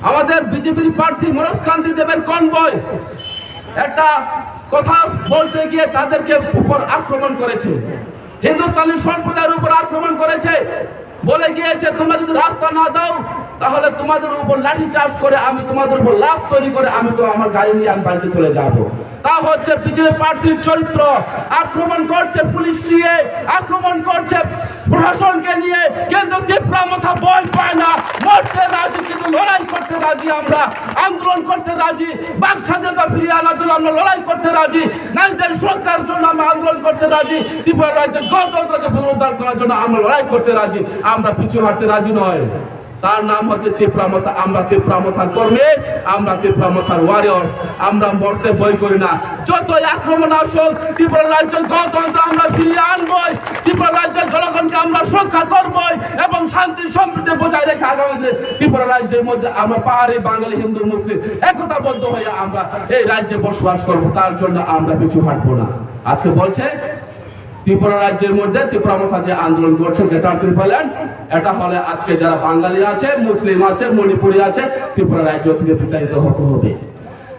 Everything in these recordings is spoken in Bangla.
আমাদের বিজেপির প্রার্থী মনোজ কান্তি দেবের কনভয় একটা কথা বলতে গিয়ে তাদেরকে উপর আক্রমণ করেছে, হিন্দুস্তানি সম্প্রদায়ের উপর আক্রমণ করেছে, বলে গিয়েছে তোমরা যদি রাস্তা না দাও তাহলে তোমাদের উপর লাঠি চার্জ করে আমি তোমাদের উপর লাশ তৈরি করে আমি তো আমার গাড়ি নিয়ে আমি বাড়িতে চলে যাব। তা হচ্ছে বিজেপি প্রার্থীর চরিত্র। আক্রমণ করছে পুলিশ নিয়ে, আক্রমণ করছে প্রশাসনকে নিয়ে, কিন্তু তীব্র মাথা বল পায় না, মরতে রাজি কিন্তু লড়াই করতে রাজি, আমরা আন্দোলন করতে রাজি, বাক স্বাধীনতা ফিরিয়ে আনার জন্য আমরা লড়াই করতে রাজি, নারীদের সুরক্ষার জন্য আমরা আন্দোলন করতে রাজি, ত্রিপুরা রাজ্যের গণতন্ত্রকে পুনরুদ্ধার করার জন্য আমরা লড়াই করতে রাজি, আমরা পিছু হাঁটতে রাজি নয়। তার নাম হচ্ছে তীব্রামথা। আমরা তীব্রামথার কর্মী, আমরা তীব্রামথার ওয়ারিয়র্স, আমরা মরতে ভয় করি না। যতই আক্রমণ আসুক ত্রিপুরা রাজ্যের গণতন্ত্র আমরা ফিরিয়ে আনবই, ত্রিপুরা রাজ্যের জনগণকে আমরা রক্ষা করবই এবং শান্তি সম্প্রীতি বজায় রেখে আগামী ত্রিপুরা রাজ্যের মধ্যে আমরা পাহাড়ি বাঙালি হিন্দু মুসলিম একতাবদ্ধ হয়ে আমরা এই রাজ্যে বসবাস করবো। তার জন্য আমরা পিছু হাঁটবো না। আজকে বলছে ত্রিপুরা রাজ্যের মধ্যে তীব্রামথা যে আন্দোলন করছে গ্রেটার ত্রিপুরাল্যান্ড, এটা হলে আজকে যারা বাঙালি আছে, মুসলিম আছে, মণিপুরি আছে, ত্রিপুরা রাজ্য থেকে বিতাড়িত হতে হবে।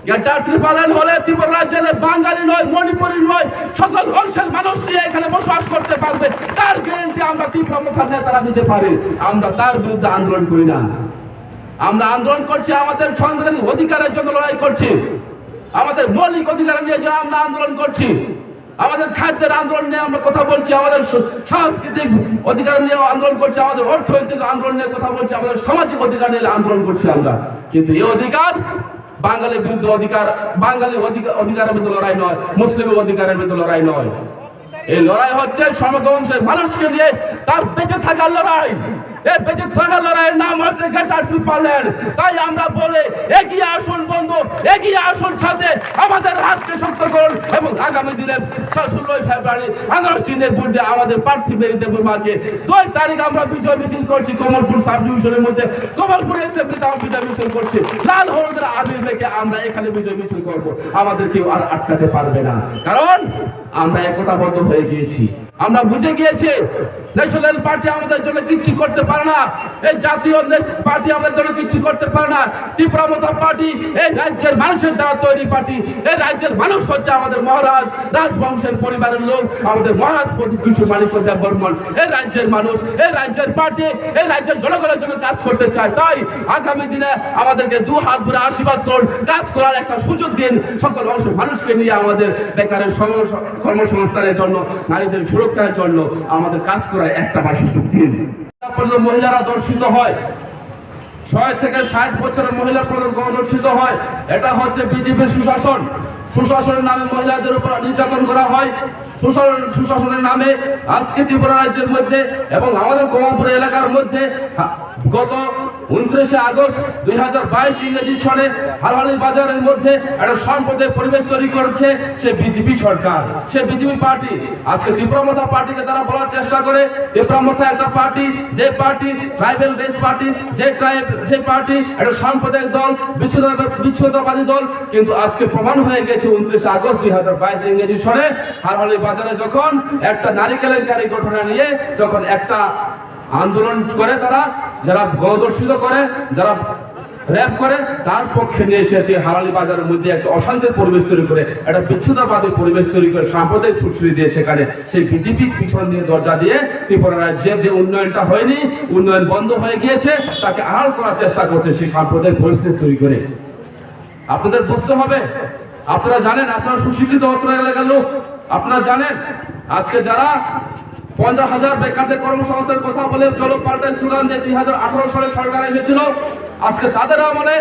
গ্রেটার ত্রিপুরাল্যান্ড হলে ত্রিপুরা রাজ্যের বাঙালি নয়, মণিপুরি নয়, সকল অংশের মানুষ নিয়ে এখানে বসবাস করতে পারবে, তার গ্যারান্টি আমরা তীব্রামথার নেতারা দিতে পারি। আমরা তার বিরুদ্ধে আন্দোলন করি না। আমরা আন্দোলন করছি আমাদের সাংবিধানিক অধিকারের জন্য লড়াই করছি, আমাদের মৌলিক অধিকার নিয়ে যে আমরা আন্দোলন করছি, আমাদের খাদ্যের আন্দোলন নিয়ে আমরা কথা বলছি, আমাদের সাংস্কৃতিক অধিকার নিয়ে আন্দোলন করছি, আমাদের অর্থনৈতিক আন্দোলন নিয়ে কথা বলছি, আমাদের সামাজিক অধিকার নিয়ে আন্দোলন করছি আমরা। কিন্তু এই অধিকার বাঙালির বিরুদ্ধে অধিকার, বাঙালি অধিকারের বিরুদ্ধে লড়াই নয়, মুসলিমের অধিকারের বিরুদ্ধে লড়াই নয়। এই লড়াই হচ্ছে সমগ্র অংশের মানুষকে নিয়ে তার বেঁচে থাকার লড়াই। এই বেঁচে থাকার লড়াইয়ের নাম হচ্ছে গ্রেটার ত্রিপুরাল্যান্ড। তাই আমরা বলে এগিয়ে আসুন বন্ধু, এগিয়ে আসুন সাথে, আমাদের হাতকে শক্ত করুন এবং আগামী দিনে 16 ফেব্রুয়ারি আনারস চিহ্নের ভোটে আমাদের প্রার্থী মেরি দেব মাকে 2 তারিখ আমরা বিজয় মিছিল করছি কমলপুর সাব ডিভিশনের মধ্যে, কমলপুর এসএমপিতে আমরা বিজয় মিছিল করছি, লাল হলুদের আবির মেখে আমরা এখানে বিজয় মিছিল করবো। আমাদের কেউ আর আটকাতে পারবে না, কারণ আমরা একতাবদ্ধ হয়ে গিয়েছি। আমরা বুঝে গিয়েছি ন্যাশনাল পার্টি আমাদের জন্য কিচ্ছু করতে পারে না, এই জাতীয় পার্টি আমাদের জন্য কিচ্ছু করতে পারে না। তীব্রামথা পার্টি এই রাজ্যের মানুষের দ্বারা তৈরি পার্টি। এই রাজ্যের মানুষ হচ্ছে আমাদের মহারাজ রাজবংশের পরিবারের লোক, আমাদের মহারাজ কিশোর মানিক্য দেব বর্মন এই রাজ্যের মানুষ, এই রাজ্যের পার্টি, এই রাজ্যের জনগণের জন্য কাজ করতে চায়। তাই আগামী দিনে আমাদেরকে 2 হাত ভরে আশীর্বাদ করুন, কাজ করার একটা সুযোগ দিন, সকল অংশের মানুষকে নিয়ে আমাদের বেকারের কর্মসংস্থানের জন্য, নারীদের সুরক্ষার জন্য আমাদের কাজ করার একটা সুযোগ দিন। মহিলারা দর্শিত হয়, 6 থেকে 60 বছরের মহিলা দর্শিত হয়। এটা হচ্ছে বিজেপির সুশাসন। সুশাসনের নামে মহিলাদের উপর নির্যাতন করা হয়। সুশাসনের নামে আজকে ত্রিপুরা রাজ্যের মধ্যে এবং আমাদের কমলপুর এলাকার মধ্যে গত 29 আগস্ট 2022 ইংরেজি সনে হালহালি বাজারের মধ্যে একটা সাম্প্রদায়িক পরিবেশ তৈরি করেছে সে বিজেপি সরকার, সে বিজেপি পার্টি। আজকে তীব্রামথা পার্টিকে তারা বলার চেষ্টা করে তীব্রামথা একটা পার্টি, যে পার্টি ট্রাইবেল বেস পার্টি, যে পার্টি একটা সাম্প্রদায়িক দল, বিচ্ছিন্নতাবাদী দল। কিন্তু আজকে প্রমাণ হয়ে গেছে 29 আগস্ট 2022 ইংরেজি সনে হালহালি বাজারে যখন একটা নারী কেলেঙ্কারি ঘটনা নিয়ে যখন একটা আন্দোলন করে, তারা যারা গণধর্ষিত করে, যারা র্যাপ করে, তার পক্ষে নিয়ে এসে হালালি বাজারের মধ্যে একটা অশান্তির পরিবেশ তৈরি করে, একটা বিচ্ছিন্নতাবাদী পরিবেশ তৈরি করে, সাম্প্রদায়িক ফুসলি দিয়ে সেখানে সেই বিজেপি পিছন দিয়ে দরজা দিয়ে ত্রিপুরা রাজ্যের যে উন্নয়নটা হয়নি, উন্নয়ন বন্ধ হয়ে গিয়েছে, তাকে আড়াল করার চেষ্টা করছে সেই সাম্প্রদায়িক পরিস্থিতি তৈরি করে। আপনাদের বুঝতে হবে, আপনারা জানেন, আপনারা সুশিক্ষিত অত্র এলাকার লোক, আপনারা জানেন আজকে যারা 50,000 বেকারদের কর্মসংস্থানের কথা বলে চলো পাল্টায় স্লোগান দিয়ে 2018 সালে সরকার এসেছিল, আজকে তাদের আমলে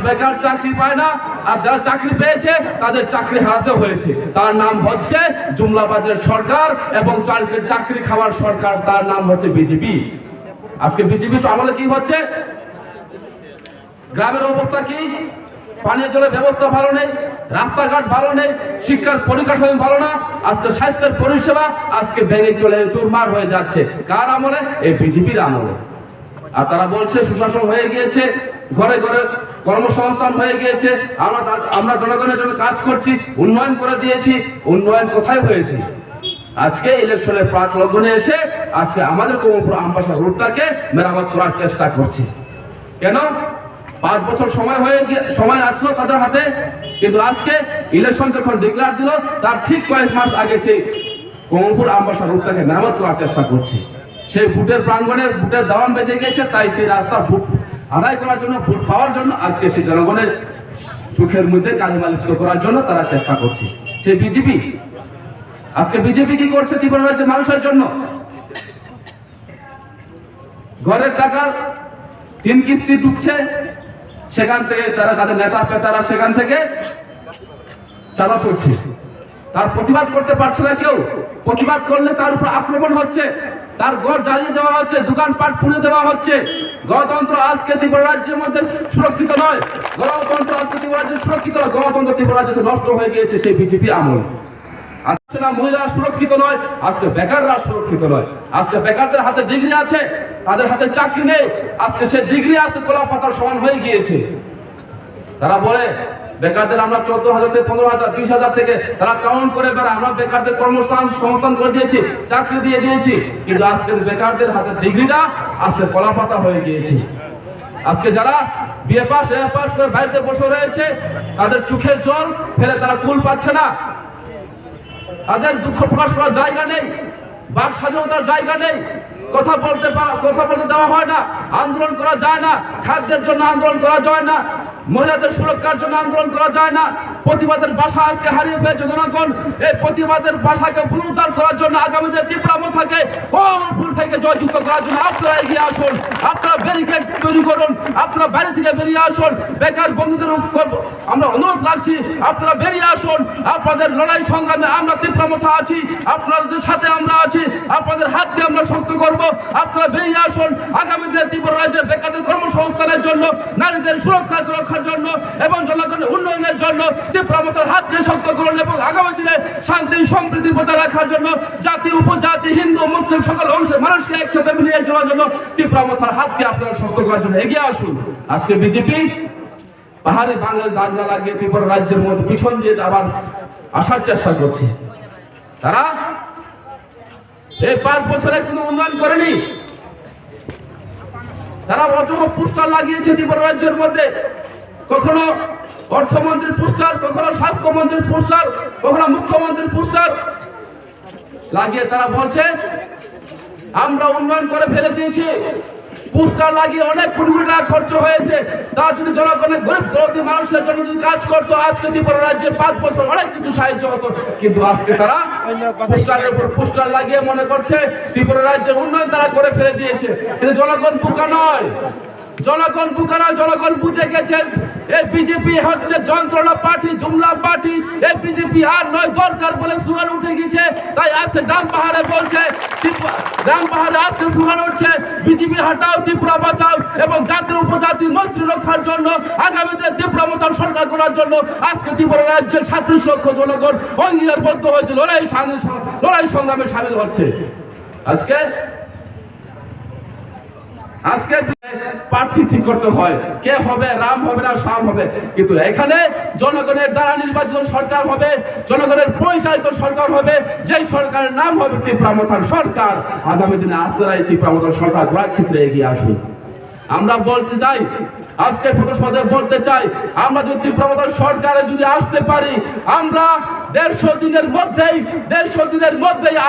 বেকার চাকরি পায় না, আর যারা চাকরি পেয়েছে তাদের চাকরি হারাতে হয়েছে। তার নাম হচ্ছে জুমলাবাজের সরকার এবং চাকরি খাওয়ার সরকার, তার নাম হচ্ছে বিজেপি। আজকে বিজেপি আমলে কি হচ্ছে? গ্রামের অবস্থা কি? পানীয় জলের ব্যবস্থা ভালো নেই, রাস্তাঘাট ভালো নেই, শিক্ষার পরিকাঠামো ভালো না, আজকে স্বাস্থ্যের পরিষেবা আজকে ভেঙে চলে চুরমার হয়ে যাচ্ছে। কার আমলে? এই বিজেপির আমলে। আর তারা বলছে সুশাসন হয়ে গিয়েছে, ঘরে ঘরে কর্মসংস্থান হয়ে গিয়েছে, আমরা জনগণের জন্য কাজ করছি, উন্নয়ন করে দিয়েছি। উন্নয়ন কোথায় হয়েছে? আজকে ইলেকশনের প্রাক লগ্নে এসে আজকে আমাদের কমলপুর আমবাসা রোডটাকে মেরামত করার চেষ্টা করছে। কেন? 5 বছর সময় আসলো তাদের হাতে, কিন্তু আজকে ইলেকশন যখন ডিক্লেয়ার দিল তার ঠিক কয়েক মাস আগে সেই কমলপুর আমবাসা রোডটাকে মেরামত করার চেষ্টা করছে। সেই ভোটের প্রাঙ্গণে ভোটের দাওয়ান বেজে গেছে, তাই সেই রাস্তা ভোট আদায় করার জন্য, ভোট পাওয়ার জন্য আজকে সেই জনগণের সুখের মধ্যে কালিমা লিপ্ত করার জন্য তারা চেষ্টা করছে। সেই বিজেপি আজকে বিজেপি কি করছে ত্রিপুরা রাজ্যের মানুষের জন্য? ঘরের টাকা 3 কিস্তি ঢুকছে, সেখান থেকে তারা তাদের নেতা পেতারা সেখান থেকে চাঁদা করছে। তার প্রতিবাদ করতে পারছে না কেউ। প্রতিবাদ করলে তার উপর আক্রমণ হচ্ছে, তার ঘর জ্বালিয়ে দেওয়া হচ্ছে, দোকানপাট পুড়ে দেওয়া হচ্ছে। গণতন্ত্র আজকে ত্রিপুরা রাজ্যের মধ্যে সুরক্ষিত নয়। গণতন্ত্র আজকে ত্রিপুরা রাজ্যে সুরক্ষিত নয়। গণতন্ত্র ত্রিপুরা রাজ্যে নষ্ট হয়ে গিয়েছে সেই বিজেপি আমল। আজকে না মহিলারা সুরক্ষিত নয়, আজকে বেকাররা সুরক্ষিত নয়। আজকে বেকারদের হাতে ডিগ্রি আছে, তাদের হাতে চাকরি নেই। আজকে সেই ডিগ্রি আজকে কলা পাতার সমান হয়ে গিয়েছে। তারা বলে বেকারদের আমরা 14,000 থেকে 15,000 20,000 থেকে তারা কাউন্ট করে বেড়ায়, আমরা বেকারদের কর্মসংস্থান করে দিয়েছি, চাকরি দিয়ে দিয়েছি। কিন্তু আজকে বেকারদের হাতে ডিগ্রিটা আজকে কলা পাতা হয়ে গিয়েছে। আজকে যারা বিএ পাস এ পাস করে বাড়িতে বসে রয়েছে, তাদের চোখের জল ফেলে তারা কুল পাচ্ছে না। তাদের দুঃখ প্রকাশ করার জায়গা নেই, বাক স্বাধীনতার জায়গা নেই, কথা বলতে দেওয়া হয় না, আন্দোলন করা যায় না, খাদ্যের জন্য আন্দোলন করা যায় না, মহিলাদের সুরক্ষার জন্য আন্দোলন করা যায় না। প্রতিবাদের ভাষা আজকে হারিয়ে ফেলেছে জনগণ। এই প্রতিবাদের ভাষাকে পুনরুদ্ধার করার জন্য আগামী দিনে ত্রিপুরা থেকে কমলপুর থেকে জয়যুক্ত করার জন্য আপনারা এগিয়ে আসুন, আপনারা ব্যারিকেড তৈরি করুন, আপনারা বাইরে থেকে বেরিয়ে আসুন। বেকার বন্ধুদের আমরা অনুরোধ রাখছি, আপনারা বেরিয়ে আসুন। আপনাদের লড়াই সংগ্রামে আমরা ত্রিপুরা আছি, আপনাদের সাথে আমরা আছি, আপনাদের হাতকে আমরা শক্ত করব। আপনারা বেরিয়ে আসুন। আগামী দিনে ত্রিপুরা রাজ্যের বেকারদের কর্মসংস্থানের জন্য, নারীদের সুরক্ষার জন্য এবং জনগণের উন্নয়নের জন্য ত্রিপুরা হাতকে শক্ত করুন এবং আগামী দিনে শান্তি সম্প্রীতি বজায় রাখার জন্য জাতি উপজাতি হিন্দু মুসলিম সকল অংশের মানুষকে একসাথে মিলিয়ে যাওয়ার জন্য ত্রিপুরা হাতকে আপনারা শক্ত করার জন্য এগিয়ে আসুন। আজকে বিজেপি পাহাড়ি বাঙালি দাঙ্গা লাগিয়ে ত্রিপুরা রাজ্যের মধ্যে পিছন দিয়ে আবার আসার চেষ্টা করছে। তারা এই 5 বছরে কোনো উন্নয়ন করেনি। তারা অযথা পোস্টার লাগিয়েছে ত্রিপুরা রাজ্যের মধ্যে, কখনো অর্থমন্ত্রীর পোস্টার, কখনো স্বাস্থ্যমন্ত্রীর পোস্টার, কখনো মুখ্যমন্ত্রীর পোস্টার লাগিয়ে তারা বলছে আমরা উন্নয়ন করে ফেলে দিয়েছি। পোস্টার লাগিয়ে অনেক কোটি কোটি টাকা খরচ হয়েছে। তা যদি জনগণের গরিব দরিদ্র মানুষের জন্য যদি কাজ করতো, আজকে ত্রিপুরা রাজ্যে 5 বছর অনেক কিছু সাহায্য হতো। কিন্তু আজকে তারা পোস্টারের উপর পোস্টার লাগিয়ে মনে করছে ত্রিপুরা রাজ্যের উন্নয়ন তারা করে ফেলে দিয়েছে। কিন্তু জনগণ বোকা নয়, জনগণ বোকা নয়, জনগণ বুঝে গেছেন এই বিজেপি হচ্ছে যন্ত্রণা পার্টি, জুমলা পার্টি। এই বিজেপি আর নয় দরকার বলে স্লোগান উঠে গেছে। তাই আজকে গ্রাম পাহাড়ে বলছে, গ্রাম পাহাড়ে আজকে স্লোগান উঠছে বিজেপি হটাও ত্রিপুরা বাঁচাও এবং জাতীয় উপজাতি মন্ত্রী রক্ষার জন্য আগামীতে ত্রিপুরা সরকার করার জন্য আজকে ত্রিপুরা রাজ্যের 37 লক্ষ জনগণ অঙ্গীকারবদ্ধ হয়েছে, লড়াই সংগ্রামে সামিল হচ্ছে। আজকে প্রার্থী ঠিক করতে হয়, কে হবে, রাম হবে না শ্যাম হবে। কিন্তু এখানে জনগণের দ্বারা নির্বাচিত সরকার হবে, জনগণের পরিচালিত সরকার হবে, যেই সরকারের নাম হবে ত্রিপুরা সরকার। আগামী দিনে আপনারা এই ত্রিপুরা সরকার গড়ার ক্ষেত্রে এগিয়ে আসুন। আমরা বলতে চাই, আজকে প্রতিবাদে বলতে চাই, আমরা যদি ত্রিপুরা সরকারে যদি আসতে পারি, আমরা 150 দিনের মধ্যেই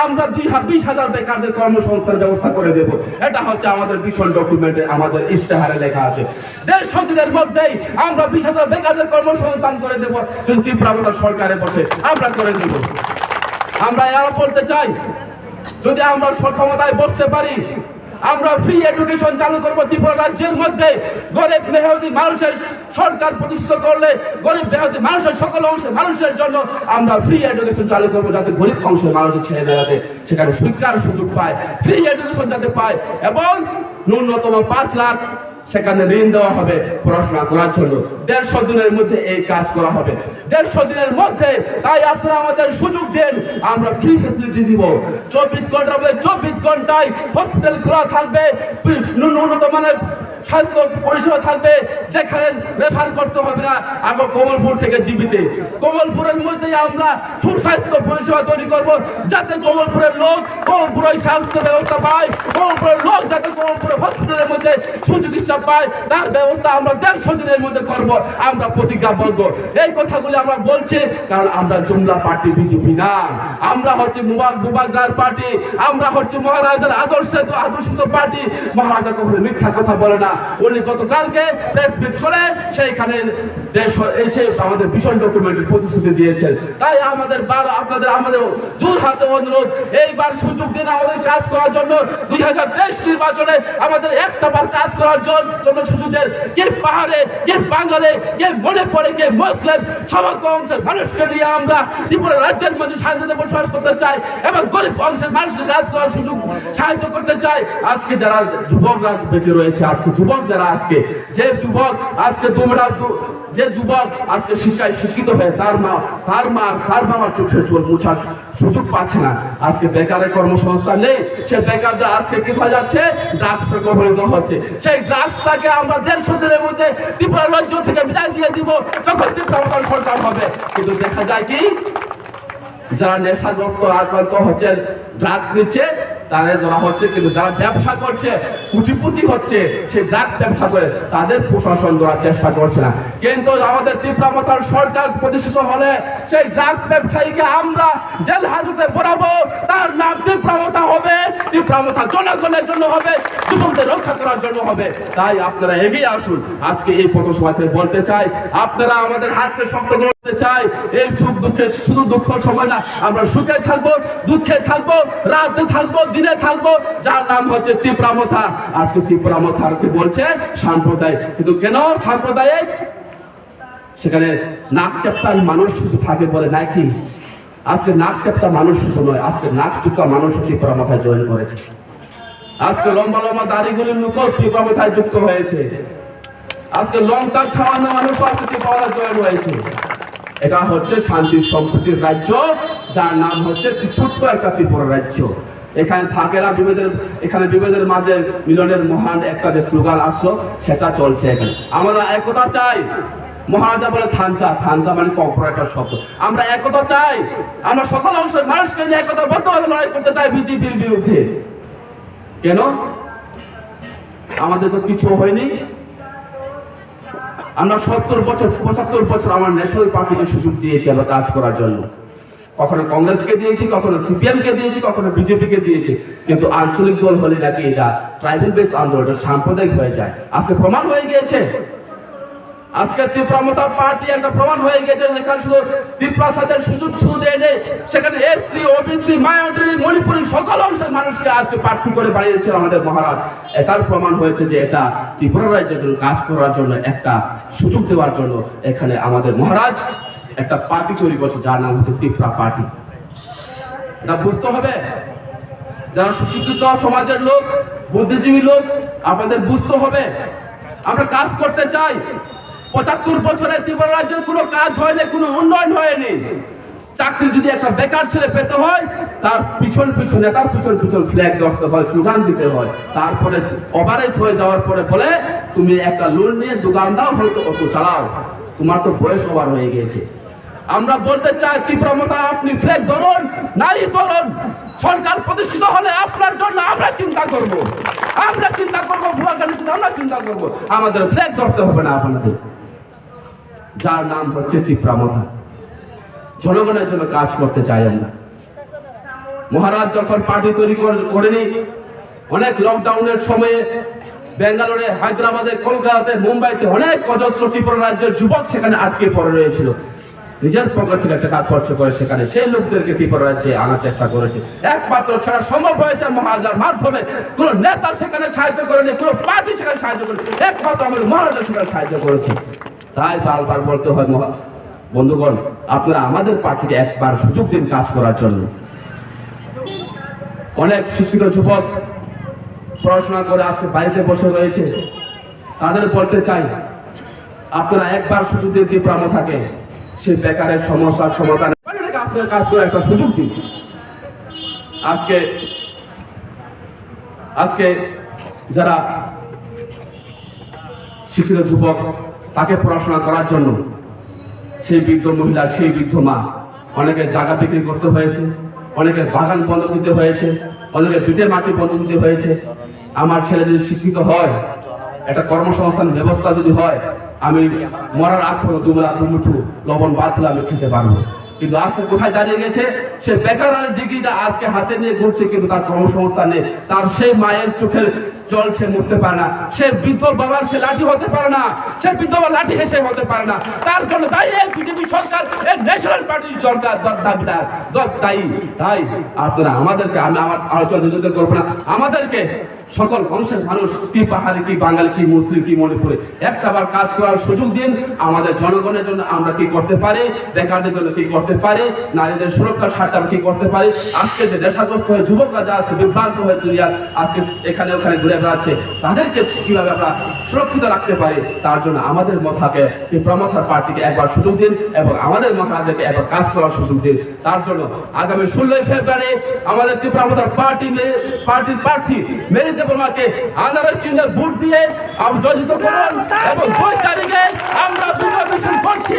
আমরা 20,000 বেকারদের কর্মসংস্থান ব্যবস্থা করে দেব। এটা হচ্ছে আমাদের ভীষণ ডকুমেন্টে, আমাদের ইশতেহারে লেখা আছে। 150 দিনের মধ্যেই আমরা 20,000 বেকারদের কর্মসংস্থান করে দেব। যদি ত্রিপুরা সরকারে বসে আমরা করে দেব। আমরা এরা বলতে চাই, যদি আমরা ক্ষমতায় বসতে পারি, আমরা ফ্রি এডুকেশন চালু করবো ত্রিপুরা রাজ্যের মধ্যে। গরিব মেহনতি মানুষের সরকার প্রতিষ্ঠিত করলে গরিব মেহনতি মানুষের সকল অংশের মানুষের জন্য আমরা ফ্রি এডুকেশন চালু করবো, যাতে গরিব অংশের মানুষের ছেলেমেয়েরা সেখানে শিক্ষার সুযোগ পায়, ফ্রি এডুকেশন যাতে পায় এবং ন্যূনতম 5 লাখ সেখানে ঋণ দেওয়া হবে পড়াশোনা করার জন্য। 150 দিনের মধ্যে এই কাজ করা হবে, 150 দিনের মধ্যে। তাই আপনারা আমাদের সুযোগ দেন, আমরা ফ্রি ফ্যাসিলিটি দিব। 24 ঘন্টা বলে 24 ঘন্টায় হসপিটাল খোলা থাকবে, ন্যূনতম মানে স্বাস্থ্য পরিষেবা থাকবে, যেখানে রেফার করতে হবে না আগে কমলপুর থেকে জীবিতে। কমলপুরের মধ্যেই আমরা সুস্বাস্থ্য পরিষেবা তৈরি করব, যাতে কমলপুরের লোক কমলপুরে স্বাস্থ্য ব্যবস্থা পায়, কমলপুরের লোক যাতে কমলপুরের হসপিটালের মধ্যে সুচিকিৎসা পায়, তার ব্যবস্থা আমরা 150 দিনের মধ্যে করব। আমরা প্রতিজ্ঞাবদ্ধ। এই কথাগুলি আমরা বলছি কারণ আমরা জুমলা পার্টি, বিজেপি না। আমরা হচ্ছে মুবারক পার্টি, আমরা হচ্ছে মহারাজার আদর্শিত পার্টি। মহারাজা কখনো মিথ্যা কথা বলে না। উনি গতকালকে প্রেস মিট করে সেইখানে দেশ এসে আমাদের ভীষণ ডকুমেন্টের প্রতিশ্রুতি দিয়েছেন। তাই আমাদের আমাদের জোর হাতে অনুরোধ, এইবার সুযোগ দিন আমাদের কাজ করার জন্য। 2023 নির্বাচনে আমাদের একটা বার কাজ করার জন্য সুযোগ দেন। কে পাহাড়ে, কে বাঙালি, কে মনে পড়ে, কে মুসলিম, সমগ্র অংশের মানুষকে নিয়ে আমরা ত্রিপুরা রাজ্যের মধ্যে শান্তিতে বসবাস করতে চাই এবং গরিব অংশের মানুষকে কাজ করার সুযোগ সাহায্য করতে চাই। আজকে যারা যুবকরা বেঁচে রয়েছে, আজকে যুবক যারা যে যুবক আজকে যে যুবক আজকে শিক্ষায় শিক্ষিত হয়ে তার বাবার চোখের জল মুছার সুযোগ পাচ্ছে না, আজকে বেকারের কর্মসংস্থান নেই, সে বেকারদের আজকে কি হয়ে যাচ্ছে, ড্রাগসে কবলিত হচ্ছে। সেই ড্রাগসটাকে আমরা 150 দিনের মধ্যে ত্রিপুরা রাজ্য থেকে বিদায় দিয়ে দিব, যখন ত্রিপুরা সরকার হবে। কিন্তু দেখা যায় কি, যারা নেশাগ্রস্ত আক্রান্ত হচ্ছে, ড্রাগস নিচ্ছে, তাদের ধরা হচ্ছে। কিন্তু যারা ব্যবসা করছে, কোটিপতি হচ্ছে, সেই ড্রাগস ব্যবসা করে, তাদের প্রশাসন ধরার চেষ্টা করছে না। কিন্তু আমাদের ত্রিপুরা সরকার প্রতিষ্ঠিত হলে সেই ড্রাগস ব্যবসায়ীকে আমরা জেল হাজতে পড়াবো। তার নাম ত্রিপুরা হবে। ত্রিপুরা জনগণের জন্য হবে, যুবকদের রক্ষা করার জন্য হবে। তাই আপনারা এগিয়ে আসুন। আজকে এই পথসভাতে বলতে চাই, আপনারা আমাদের হাতকে শক্ত করতে চাই। এই সুখ দুঃখে শুধু দুঃখ সময় না, আমরা সুখে থাকবো, দুঃখে থাকবো, রাতে থাকবো, দিনে থাকবো। যার নাম হচ্ছে ত্রিপুরা। আজকে ত্রিপুরা কি বলছে সাম্প্রদায়িক, কিন্তু কেন সাম্প্রদায়িক? সেখানে নাক চেপ্টার মানুষ শুধু থাকে বলে নাকি? আজকে নাক চেপ্টা মানুষ শুধু নয়, আজকে নাক চুকা মানুষ ত্রিপুরা জয়েন করেছে। আজকে লম্বা লম্বা দাড়িগুলির লোক ত্রিপুরা যুক্ত হয়েছে। আজকে লঙ্কা খাওয়ানো মানুষ আজকে ত্রিপুরা জয়েন হয়েছে। এটা হচ্ছে শান্তি সম্প্রীতির রাজ্য, যার নাম হচ্ছে ছোট্ট একটা ত্রিপুরা রাজ্য। এখানে থাকে না বিভেদের, এখানে বিভেদের মাঝে মিলনের মহান একটা যে স্লোগান আসলো, সেটা চলছে এখানে। আমরা একতা চাই। মহারাজা বলে থানসা, থানসা মানে কপর একটা শব্দ। আমরা একতা চাই, আমরা সকল অংশের মানুষকে নিয়ে একতাবদ্ধভাবে লড়াই করতে চাই বিজেপির বিরুদ্ধে। কেন? আমাদের তো কিছু হয়নি। আমরা 75 বছর আমার ন্যাশনাল পার্টিকে সুযোগ দিয়েছি আমরা কাজ করার জন্য। কখনো কংগ্রেসকে দিয়েছি, কখনো সিপিএম কে দিয়েছি, কখনো বিজেপি কে দিয়েছি। কিন্তু আঞ্চলিক দল হলে নাকি এটা ট্রাইবাল বেস আন্দোলন, এটা সাম্প্রদায়িক হয়ে যায়। আজকে প্রমাণ হয়ে গিয়েছে। আজকে ত্রিপুরা পার্টি একটা প্রমাণ হয়ে গেছে, যেখানে শুধু ত্রিপুরা সাথে সুযোগ শুধু দেয় নেই, সেখানে এসসি, ওবিসি, মাইনরিটি, মণিপুরি সকল অংশের মানুষকে আজকে প্রার্থী করে বাড়িয়েছে আমাদের মহারাজ। এটার প্রমাণ হয়েছে যে এটা ত্রিপুরা রাজ্যের জন্য কাজ করার জন্য, একটা সুযোগ দেওয়ার জন্য এখানে আমাদের মহারাজ একটা পার্টি তৈরি করছে, যার নাম হচ্ছে ত্রিপুরা পার্টি। এটা বুঝতে হবে। যারা সুশিক্ষিত সমাজের লোক, বুদ্ধিজীবী লোক, আপনাদের বুঝতে হবে। আমরা কাজ করতে চাই। 75 বছরে ত্রিপুরা রাজ্যের কোনো কাজ হয়নি, কোনো উন্নয়ন হয়নি। চাকরি যদি একটা বেকার ছেলে পেতে হয়, তার পিছন ফ্ল্যাগ ধরতে হয়, স্লোগান দিতে হয়। তারপরে ওভারেজ হয়ে যাওয়ার পরে বলে তুমি একটা লোন নিয়ে দোকান দাও, হয়তো অটো চালাও, তোমার তো বয়স ওভার হয়ে গিয়েছে। আমরা বলতে চাই, ত্রিপুরা আপনি ফ্ল্যাগ ধরুন, নারী ধরুন। সরকার প্রতিষ্ঠিত হলে আপনার জন্য আমরা চিন্তা করবো, আমরা চিন্তা করবো। আমাদের ফ্ল্যাগ ধরতে হবে না আপনাদের। যার নাম হচ্ছে ত্রিপুরা জনগণের জন্য কাজ করতে চাই আমরা। মহারাজ যখন পার্টি তৈরি করেনি, অনেক লকডাউনের সময়ে বেঙ্গালোরে, হায়দ্রাবাদে, কলকাতাতে, মুম্বাইতে অনেক অজস্র ত্রিপুরা রাজ্যের যুবক সেখানে আটকে পড়ে রয়েছিল। নিজের পকেট থেকে টাকা খরচ করে সেখানে সেই লোকদেরকে ত্রিপুরা রাজ্যে আনার চেষ্টা করেছে। একমাত্র ছাড়া সম্ভব হয়েছে মহারাজার মাধ্যমে। কোন নেতা সেখানে সাহায্য করেনি, কোন পার্টি সেখানে সাহায্য করেনি, একমাত্র আমাদের মহারাজা সেখানে সাহায্য করেছে। তাই বারবার বলতে হয়, বন্ধুগণ, আপনারা আমাদের পার্টিকে একবার সুযোগ দিন কাজ করার জন্য। অনেক শিক্ষিত যুবক পড়াশোনা করে আজকে বাড়িতে বসে রয়েছে, তাদের বলতে চাই, আপনারা একবার সুযোগ দিন ত্রিপুরা থাকে সেই বেকারের সমস্যার সমাধান আপনার কাজ করে একটা সুযোগ দিন। আজকে যারা শিক্ষিত যুবক, তাকে পড়াশোনা করার জন্য সেই বৃদ্ধ মহিলা, সেই বৃদ্ধ মা, অনেকে জায়গা বিক্রি করতে হয়েছে, অনেকে বাগান বন্ধ দিতে হয়েছে, অনেকে পিঠের মাটি বন্ধ দিতে হয়েছে। আমার ছেলে যদি শিক্ষিত হয়, একটা কর্মসংস্থান ব্যবস্থা যদি হয়, আমি মরার আগ পর্যন্ত দুবেলা দুমুঠো লবণ ভাত হলে আমি খেতে পারবো। কিন্তু আজকে কোথায় দাঁড়িয়ে গেছে? সে বেকারের ডিগ্রিটা আজকে হাতে নিয়ে ঘুরছে, কিন্তু তার কর্মসংস্থান নেই। তার সেই মায়ের চোখের জল সে মুছতে পারে না, সে বৃদ্ধ বাবার সে লাঠি হতে পারে না, সে বৃদ্ধ বাবার লাঠি হেসে হতে পারে না। তার জন্য দায়ী বিজেপি সরকার, ন্যাশনাল পার্টির সরকার দাবিদার দায়ী। তাই আপনারা আমাদেরকে, আমি আমার আলোচনা নিয়োজিত করবো না, আমাদেরকে সকল বংশের মানুষ, কি পাহাড়ি, কি বাঙালি, কি মুসলিম, কি মণিপুরে, একটাবার কাজ করার সুযোগ দিন। আমাদের জনগণের জন্য আমরা কি করতে পারি, বেকারদের জন্য কি করতে পারি, নারীদের সুরক্ষার স্বার্থে আমরা কি করতে পারি। আজকে যে নেশাগ্রস্ত হয়ে যুবকরা যা আছে, বিভ্রান্ত হয়ে দুনিয়া আজকে এখানে ওখানে ঘুরে বেড়াচ্ছে, তাদেরকে কিভাবে আমরা সুরক্ষিত রাখতে পারি, তার জন্য আমাদের মাথাকে, প্রমথার পার্টিকে একবার সুযোগ দিন এবং আমাদের মাথাদেরকে একবার কাজ করার সুযোগ দিন। তার জন্য আগামী 16 ফেব্রুয়ারি আমাদের প্রমথার পার্টির প্রার্থী মেরি দেববর্মাকে আনারস চিহ্নে ভোট দিয়ে জয়যুক্ত করুন এবং 2 তারিখে আমরা বিজয় মিছিল করছি।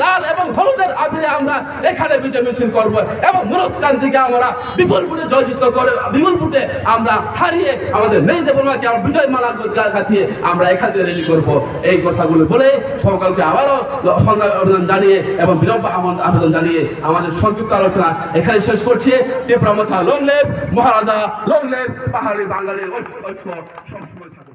লাল এবং হলুদের আবিরে আমরা এখানে বিজয় মিছিল করব এবং মনোজ কান্তিকে আমরা বিপুল ভোটে জয়যুক্ত করে, বিপুল ভোটে আমরা হারিয়ে আমাদের মেরি দেববর্মাকে আমরা বিজয় মালা গাঁথিয়ে আমরা এখান থেকে র্যালি করব। এই কথাগুলো বলে সকলকে আবারও সংগ্রাম আবেদন জানিয়ে এবং বিলম্ব আবেদন জানিয়ে আমাদের সংক্ষিপ্ত আলোচনা এখানে শেষ করছি। প্রমথা লং লিভ মহারাজা, লং লিভ পাহাড়ি বাঙালির ঐক্য সবসময় থাকুক।